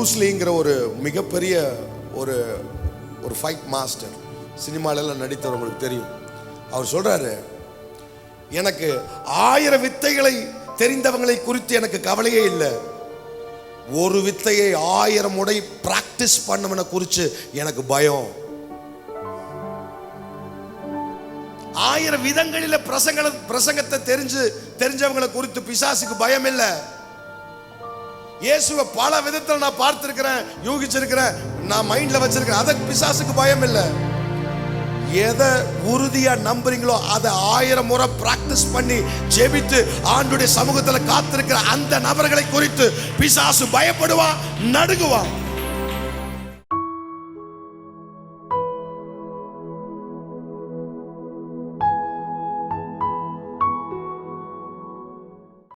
ப்ரூஸ்லிங்கிற ஒரு மிகப்பெரிய ஒரு ஒரு ஃபைட் மாஸ்டர், சினிமாலெல்லாம் நடித்தவர், உங்களுக்கு தெரியும். அவர் சொல்றாரு, எனக்கு 1000 வித்தைகளை தெரிந்தவங்களை குறித்து எனக்கு கவலையே இல்லை, ஒரு வித்தையை 1000 முறை பிராக்டிஸ் பண்ணவனை குறித்து எனக்கு பயம். 1000 விதங்களில பிரசங்கத்தை தெரிஞ்சவங்களை குறித்து பிசாசுக்கு பயம் இல்லை. இயேசுவை பல விதத்தில் நான் பார்த்திருக்கிறேன், யூகிச்சிருக்கிறேன், நான் மைண்ட்ல வச்சிருக்கிறேன். அதற்கு பிசாசுக்கு பயம் இல்லை. எதை உறுதியா நம்புறீங்களோ அதை 1000 முறை பிராக்டிஸ் பண்ணி ஜெபித்து ஆண்டுடைய சமூகத்தில் காத்திருக்கிற அந்த நபர்களை குறித்து பிசாசு பயப்படுவான், நடுங்குவான்.